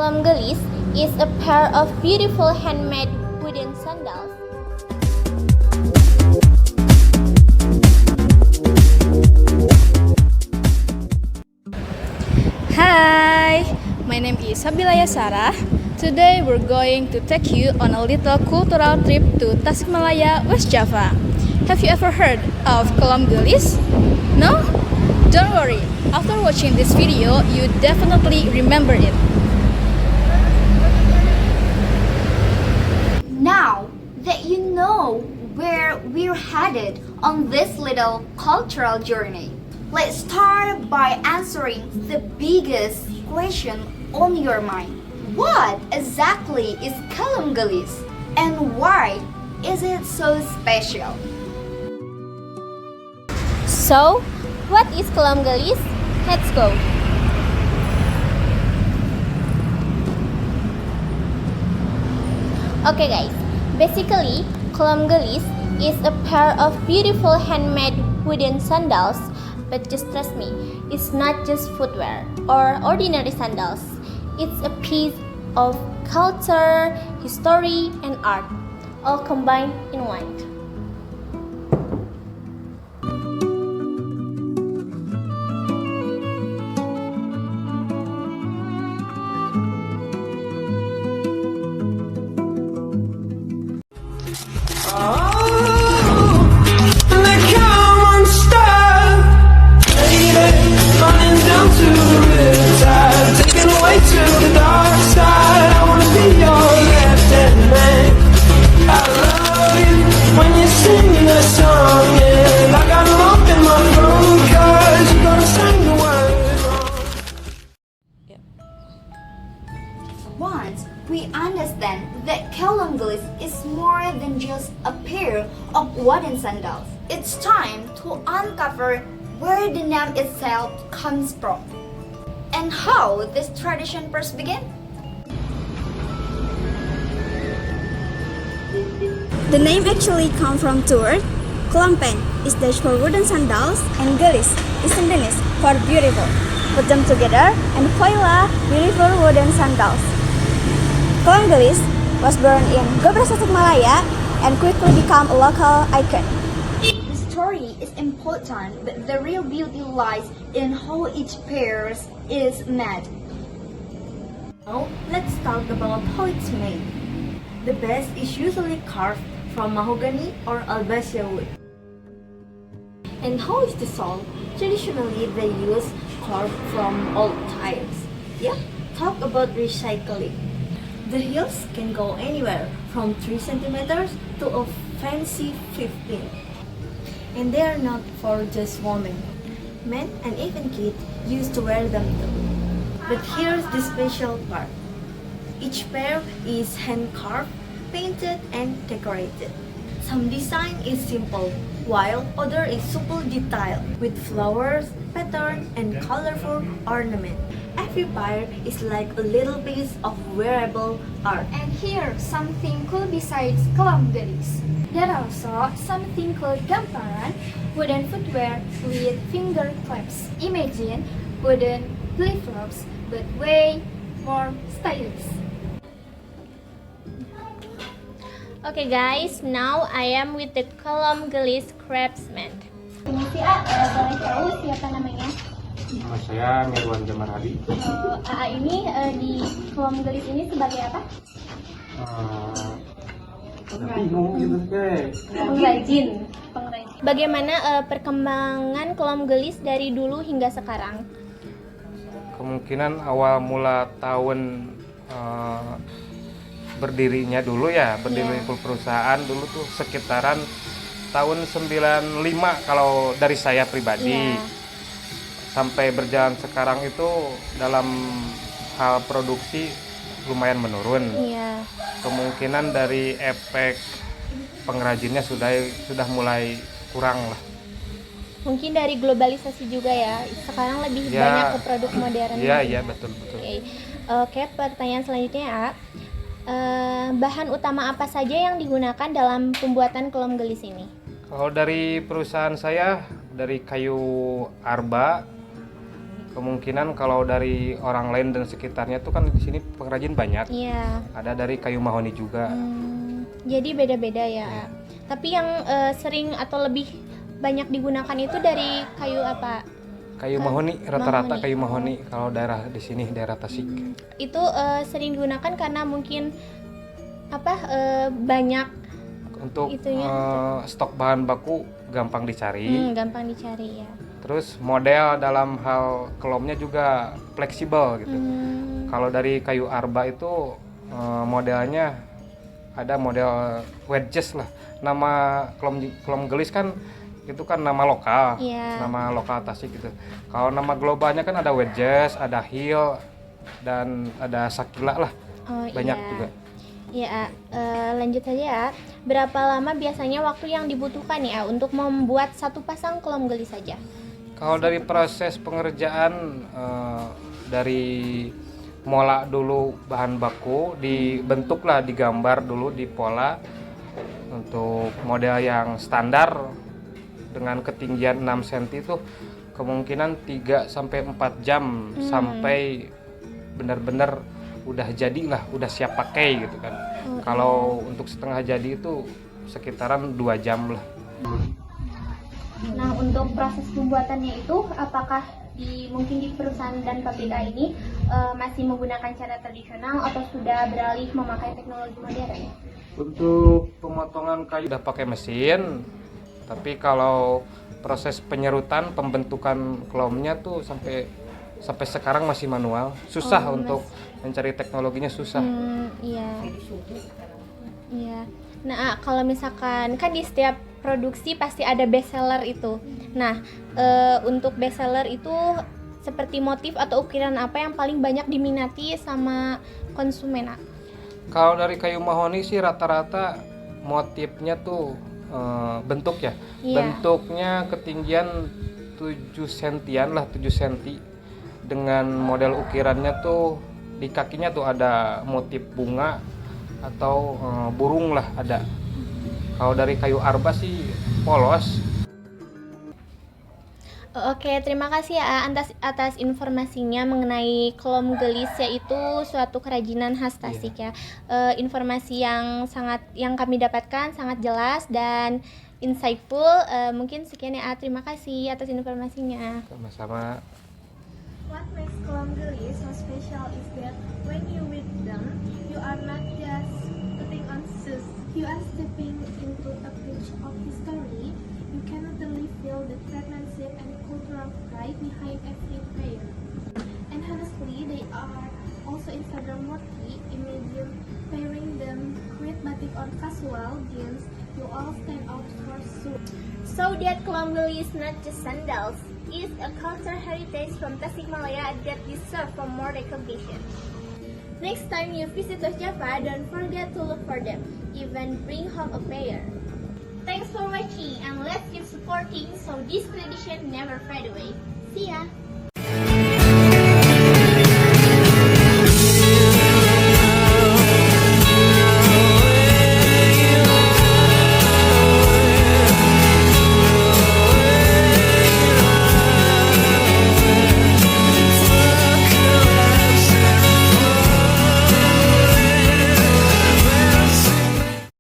Kolam Gelis is a pair of beautiful handmade wooden sandals. Hi, my name is Sabilaya Sarah. Today we're going to take you on a little cultural trip to Tasikmalaya, West Java. Have you ever heard of Kolam Gelis? No? Don't worry, after watching this video, you definitely remember it. Now that you know where we're headed on this little cultural journey, let's start by answering the biggest question on your mind. What exactly is Kolam Gelis and why is it so special? So, what is Kolam Gelis? Let's go. Okay guys, basically Kolam Gelis is a pair of beautiful handmade wooden sandals, but just trust me, it's not just footwear or ordinary sandals. It's a piece of culture, history, and art, all combined in one. Once we understand that Kolam Gelis is more than just a pair of wooden sandals, it's time to uncover where the name itself comes from and how this tradition first began. The name actually comes from two words. Kelampen is Dutch for wooden sandals and gelis is Sundanese for beautiful. Put them together and voila, beautiful wooden sandals. Kolam Gelis was born in Gobras Tasikmalaya and quickly became a local icon. The story is important, but the real beauty lies in how each pair is made. Now, let's talk about how it's made. The base is usually carved from mahogany or albizia wood. And how is the sole? Traditionally, they use carved from old tires. Yeah, talk about recycling. The heels can go anywhere from 3 centimeters to a fancy 15. And they are not for just women. Men and even kids used to wear them too. But here's the special part. Each pair is hand carved, painted, and decorated. Some design is simple, while other is super detailed with flowers, patterns, and colorful ornament. Every pair is like a little piece of wearable art. And here's something cool besides Kolam Gelis. There are also something called gamparan, wooden footwear with finger clips. Imagine wooden flip-flops, but way more stylish. Okay guys, now I am with the Kolam Gelis craftsman. Permisi boleh tahu siapa namanya? Nama saya Mirwan Jamarhadi. AA ini di Kolam Gelis ini sebagai apa? Bingung gitu guys. Pengrajin. Bagaimana perkembangan Kolam Gelis dari dulu hingga sekarang? Kemungkinan awal mula tahun berdirinya dulu ya, berdiri perusahaan dulu tuh sekitaran tahun 95 kalau dari saya pribadi. Sampai berjalan sekarang itu dalam hal produksi lumayan menurun. Kemungkinan dari efek pengrajinnya sudah mulai kurang lah. Mungkin dari globalisasi juga ya. Sekarang lebih banyak ke produk modern. Iya, betul. Oke, pertanyaan selanjutnya ya. Bahan utama apa saja yang digunakan dalam pembuatan Kolam Gelis ini? Kalau dari perusahaan saya dari kayu arba, kemungkinan kalau dari orang lain dan sekitarnya tuh kan di sini pengrajin banyak. Iya. Ada dari kayu mahoni juga. Jadi beda-beda ya. Tapi yang sering atau lebih banyak digunakan itu dari kayu apa? Kayu mahoni, rata-rata mahoni. kayu mahoni kalau daerah di sini, daerah Tasik. Itu sering digunakan karena mungkin banyak Untuk itunya. stok bahan baku gampang dicari. Gampang dicari ya. Terus model dalam hal kelomnya juga fleksibel gitu. Kalau dari kayu arba itu modelnya ada model wedges lah. Nama kelom gelis kan itu kan nama lokal, Iya. nama lokal Tasik gitu. Kalau nama globalnya kan ada wedges, ada heel, dan ada sakila lah. Oh, iya. Banyak juga. Ya, lanjut saja ya. Berapa lama biasanya waktu yang dibutuhkan ya untuk membuat satu pasang kelom gelis saja? Kalau dari proses pengerjaan dari mola dulu bahan baku, dibentuklah, digambar dulu di pola untuk model yang standar dengan ketinggian 6 cm itu kemungkinan 3 sampai 4 jam sampai benar-benar udah jadilah, udah siap pakai gitu kan. Kalau untuk setengah jadi itu sekitaran 2 jam lah. Nah, untuk proses pembuatannya itu apakah mungkin di perusahaan dan pabrik ini masih menggunakan cara tradisional atau sudah beralih memakai teknologi modern? Untuk pemotongan kayu udah pakai mesin, tapi kalau proses penyerutan, pembentukan kelomnya tuh sampai sekarang masih manual. Susah untuk mencari teknologinya, susah. Iya. Iya. Nah, kalau misalkan kan di setiap produksi pasti ada best seller itu. Nah, untuk best seller itu seperti motif atau ukiran apa yang paling banyak diminati sama konsumen? Kalau dari kayu mahoni sih rata-rata motifnya tuh bentuk ya. Iya. Bentuknya ketinggian 7 sentian lah, 7 cm. Dengan model ukirannya tuh di kakinya tuh ada motif bunga atau burung lah ada. Kalau dari kayu arba sih polos. Oke, terima kasih ya atas informasinya mengenai kelom gelis, yaitu suatu kerajinan khas Tasik ya. Informasi yang kami dapatkan sangat jelas dan insightful. Mungkin sekian ya. Terima kasih atas informasinya. Sama-sama. What makes kelom gelis so special is that when you read them, you are not just putting on shoes. You are stepping into a page of history. You can literally feel the craftsmanship and cultural pride behind every pair. And honestly, they are also Instagram worthy. Imagine pairing them with batik or casual jeans. You all stand out for sure. So that kelom gelis is not just sandals. It's a cultural heritage from Tasikmalaya that deserves for more recognition. Next time you visit West Java, don't forget to look for them. Even bring home a pair. Thanks for watching and let's keep supporting so this tradition never fade away. See ya!